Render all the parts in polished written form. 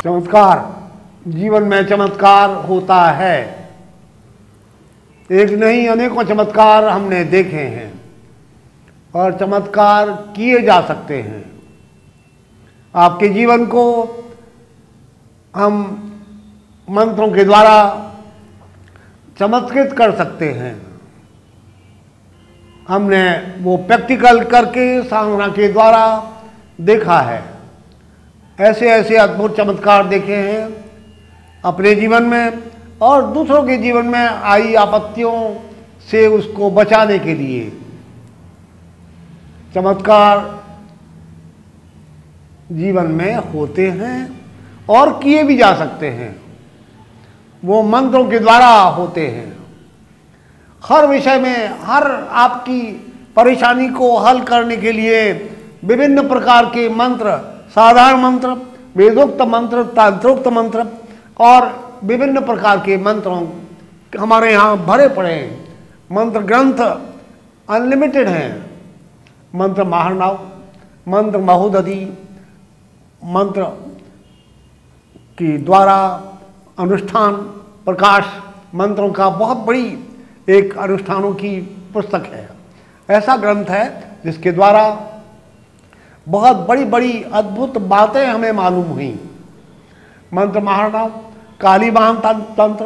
चमत्कार, जीवन में चमत्कार होता है। एक नहीं अनेकों चमत्कार हमने देखे हैं और चमत्कार किए जा सकते हैं। आपके जीवन को हम मंत्रों के द्वारा चमत्कृत कर सकते हैं। हमने वो प्रैक्टिकल करके साधना के द्वारा देखा है। ऐसे ऐसे अद्भुत चमत्कार देखे हैं अपने जीवन में और दूसरों के जीवन में आई आपत्तियों से उसको बचाने के लिए। चमत्कार जीवन में होते हैं और किए भी जा सकते हैं। वो मंत्रों के द्वारा होते हैं। हर विषय में, हर आपकी परेशानी को हल करने के लिए विभिन्न प्रकार के मंत्र, साधारण मंत्र, वेदोक्त मंत्र, तंत्रोक्त मंत्र और विभिन्न प्रकार के मंत्रों हमारे यहाँ भरे पड़े हैं। मंत्र ग्रंथ अनलिमिटेड हैं। मंत्र महारनाव, मंत्र महोदधि, मंत्र के द्वारा अनुष्ठान प्रकाश, मंत्रों का बहुत बड़ी एक अनुष्ठानों की पुस्तक है। ऐसा ग्रंथ है जिसके द्वारा बहुत बड़ी बड़ी अद्भुत बातें हमें मालूम हुई। मंत्र महारनाव, कालीबाहन तंत्र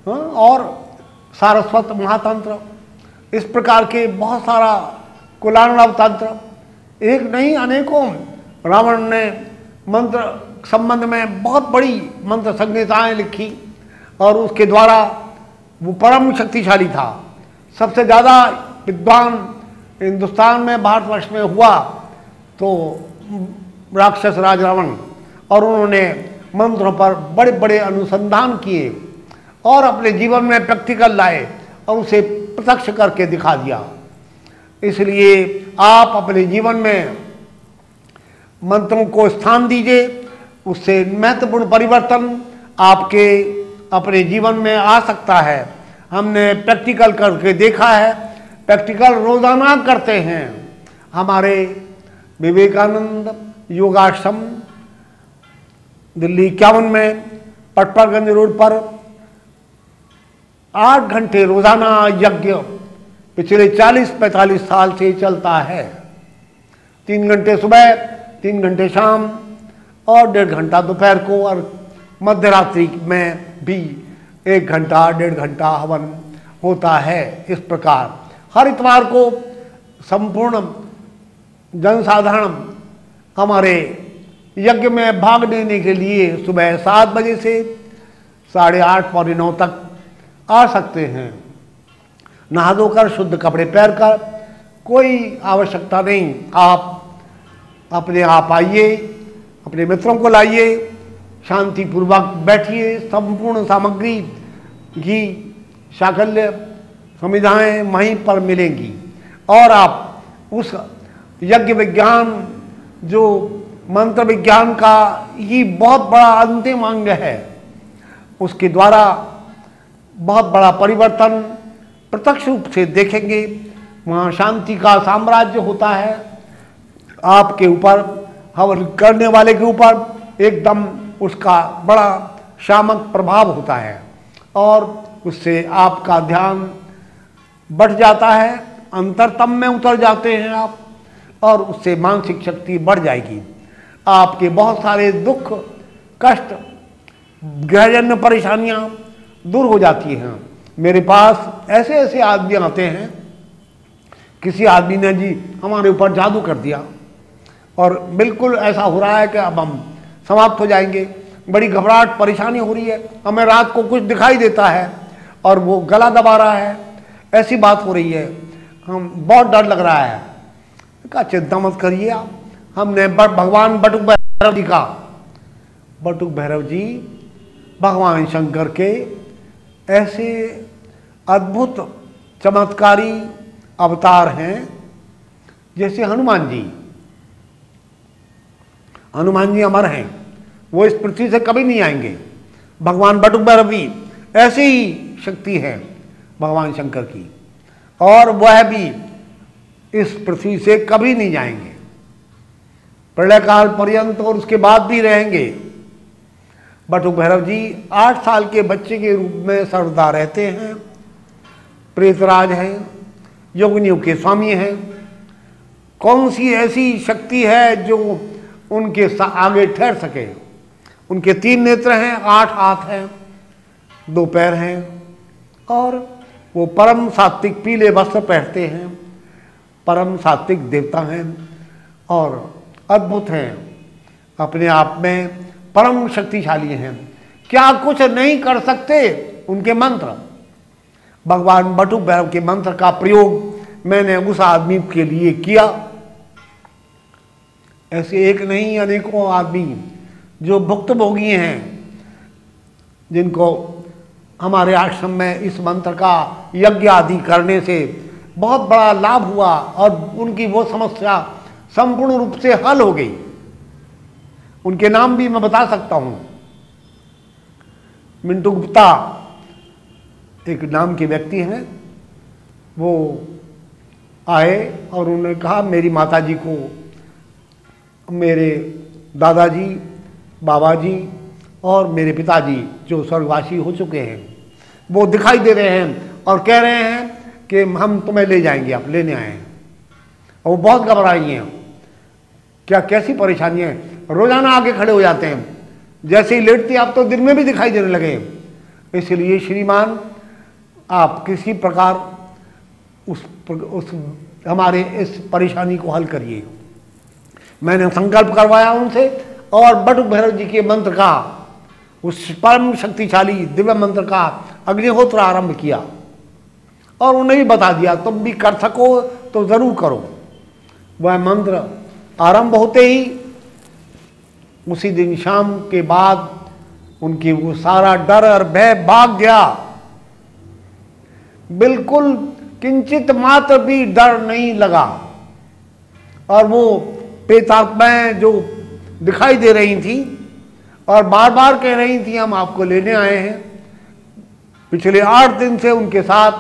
और सारस्वत महातंत्र, इस प्रकार के बहुत सारा कुलार्णव तंत्र, एक नहीं अनेकों। रावण ने मंत्र संबंध में बहुत बड़ी मंत्र संहिताएं लिखी और उसके द्वारा वो परम शक्तिशाली था। सबसे ज़्यादा विद्वान हिंदुस्तान में, भारतवर्ष में हुआ तो राक्षस राज रावण, और उन्होंने मंत्रों पर बड़े बड़े अनुसंधान किए और अपने जीवन में प्रैक्टिकल लाए और उसे प्रत्यक्ष करके दिखा दिया। इसलिए आप अपने जीवन में मंत्रों को स्थान दीजिए, उससे महत्वपूर्ण परिवर्तन आपके अपने जीवन में आ सकता है। हमने प्रैक्टिकल करके देखा है, प्रैक्टिकल रोजाना करते हैं। हमारे विवेकानंद योगाश्रम दिल्ली 51 में पटपरगंज रोड पर 8 घंटे रोजाना यज्ञ पिछले 40-45 साल से चलता है। 3 घंटे सुबह, 3 घंटे शाम और 1.5 घंटा दोपहर को, और मध्य रात्रि में भी 1 घंटा 1.5 घंटा हवन होता है। इस प्रकार हर इतवार को संपूर्ण जनसाधारण हमारे यज्ञ में भाग लेने के लिए सुबह 7 बजे से 8:30 पौने 9 तक आ सकते हैं। नहा धोकर शुद्ध कपड़े पहनकर, कोई आवश्यकता नहीं, आप अपने आप आइए, अपने मित्रों को लाइए, शांतिपूर्वक बैठिए। संपूर्ण सामग्री, घी, शाकल्य, समिधाएँ वहीं पर मिलेंगी और आप उस यज्ञ विज्ञान, जो मंत्र विज्ञान का ही बहुत बड़ा अंतिम अंग है, उसके द्वारा बहुत बड़ा परिवर्तन प्रत्यक्ष रूप से देखेंगे। वहाँ शांति का साम्राज्य होता है। आपके ऊपर, हवन करने वाले के ऊपर एकदम उसका बड़ा शामक प्रभाव होता है और उससे आपका ध्यान बढ़ जाता है, अंतरतम में उतर जाते हैं आप, और उससे मानसिक शक्ति बढ़ जाएगी। आपके बहुत सारे दुख, कष्ट, गृहजन्य परेशानियां दूर हो जाती हैं। मेरे पास ऐसे ऐसे आदमी आते हैं, किसी आदमी ने जी हमारे ऊपर जादू कर दिया और बिल्कुल ऐसा हो रहा है कि अब हम समाप्त हो जाएंगे, बड़ी घबराहट परेशानी हो रही है, हमें रात को कुछ दिखाई देता है और वो गला दबा रहा है, ऐसी बात हो रही है, हम बहुत डर लग रहा है। का चिंता मत करिए आप, हमने भगवान बटुक भैरव जी का, बटुक भैरव जी भगवान शंकर के ऐसे अद्भुत चमत्कारी अवतार हैं जैसे हनुमान जी। हनुमान जी अमर हैं, वो इस पृथ्वी से कभी नहीं आएंगे। भगवान बटुक भैरव भी ऐसी ही शक्ति है भगवान शंकर की, और वह भी इस पृथ्वी से कभी नहीं जाएंगे, प्रलय काल पर्यंत और उसके बाद भी रहेंगे। बटुक भैरव जी 8 साल के बच्चे के रूप में सर्वदा रहते हैं, प्रेतराज हैं, योगिनियों के स्वामी हैं। कौन सी ऐसी शक्ति है जो उनके आगे ठहर सके? उनके 3 नेत्र हैं, 8 हाथ हैं, 2 पैर हैं और वो परम सात्विक पीले वस्त्र पहनते हैं, परम सात्विक देवता हैं और अद्भुत हैं, अपने आप में परम शक्तिशाली हैं। क्या कुछ नहीं कर सकते उनके मंत्र? भगवान बटुक भैरव के मंत्र का प्रयोग मैंने उस आदमी के लिए किया। ऐसे एक नहीं अनेकों आदमी जो भुक्तभोगी हैं, जिनको हमारे आश्रम में इस मंत्र का यज्ञ आदि करने से बहुत बड़ा लाभ हुआ और उनकी वो समस्या संपूर्ण रूप से हल हो गई। उनके नाम भी मैं बता सकता हूं। मिंटू गुप्ता एक नाम के व्यक्ति हैं, वो आए और उन्होंने कहा मेरी माताजी को मेरे दादाजी, बाबा जी और मेरे पिताजी जो स्वर्गवासी हो चुके हैं वो दिखाई दे रहे हैं और कह रहे हैं कि हम तुम्हें ले जाएंगे, आप लेने आए हैं। और वो बहुत घबराई हैं। क्या कैसी परेशानी है? रोजाना आगे खड़े हो जाते हैं, जैसे ही लेटती आप तो दिन में भी दिखाई देने लगे। इसलिए श्रीमान आप किसी प्रकार उस हमारे इस परेशानी को हल करिए। मैंने संकल्प करवाया उनसे और बटुक भैरव जी के मंत्र का, उस परम शक्तिशाली दिव्य मंत्र का अग्निहोत्र आरंभ किया और उन्हें भी बता दिया तुम भी कर सको तो जरूर करो। वह मंत्र आरंभ होते ही उसी दिन शाम के बाद उनकी वो सारा डर और भय भाग गया। बिल्कुल किंचित मात्र भी डर नहीं लगा और वो प्रेतात्माएं जो दिखाई दे रही थी और बार बार कह रही थी हम आपको लेने आए हैं, पिछले 8 दिन से उनके साथ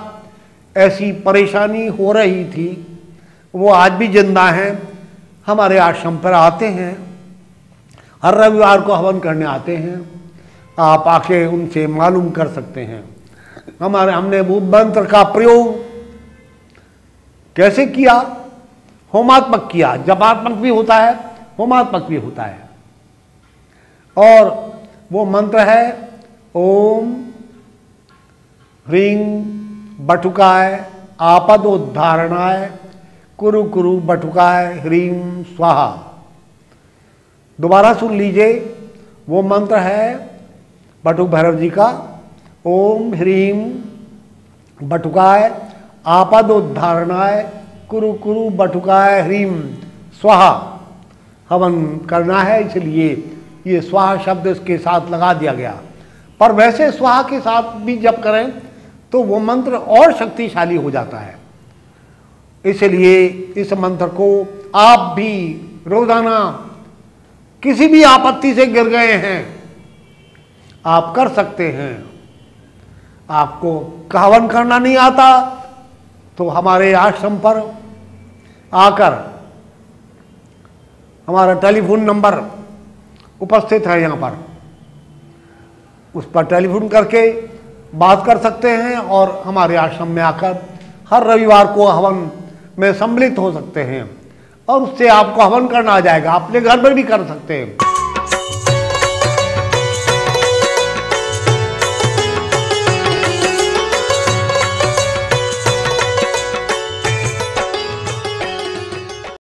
ऐसी परेशानी हो रही थी, वो आज भी जिंदा हैं, हमारे आश्रम पर आते हैं, हर रविवार को हवन करने आते हैं। आप आके उनसे मालूम कर सकते हैं। हमने वो मंत्र का प्रयोग कैसे किया? होमात्मक किया। जपात्मक भी होता है, होमात्मक भी होता है। और वो मंत्र है ओम ह्रीं बटुकाय आपदोद्धारणाय कुरु कुरु बटुकाय ह्रीं स्वाहा। दोबारा सुन लीजिए, वो मंत्र है बटुक भैरव जी का ओम ह्रीं बटुकाय आपदोद्धारणाय कुरु कुरु बटुकाय ह्रीं स्वाहा। हवन करना है, इसलिए ये स्वाहा शब्द इसके साथ लगा दिया गया। पर वैसे स्वाहा के साथ भी जब करें तो वो मंत्र और शक्तिशाली हो जाता है। इसलिए इस मंत्र को आप भी रोजाना किसी भी आपत्ति से गिर गए हैं आप कर सकते हैं। आपको हवन करना नहीं आता तो हमारे आश्रम पर आकर, हमारा टेलीफोन नंबर उपस्थित है यहाँ पर, उस पर टेलीफोन करके बात कर सकते हैं और हमारे आश्रम में आकर हर रविवार को हवन में सम्मिलित हो सकते हैं और उससे आपको हवन करना आ जाएगा। अपने घर में भी कर सकते हैं।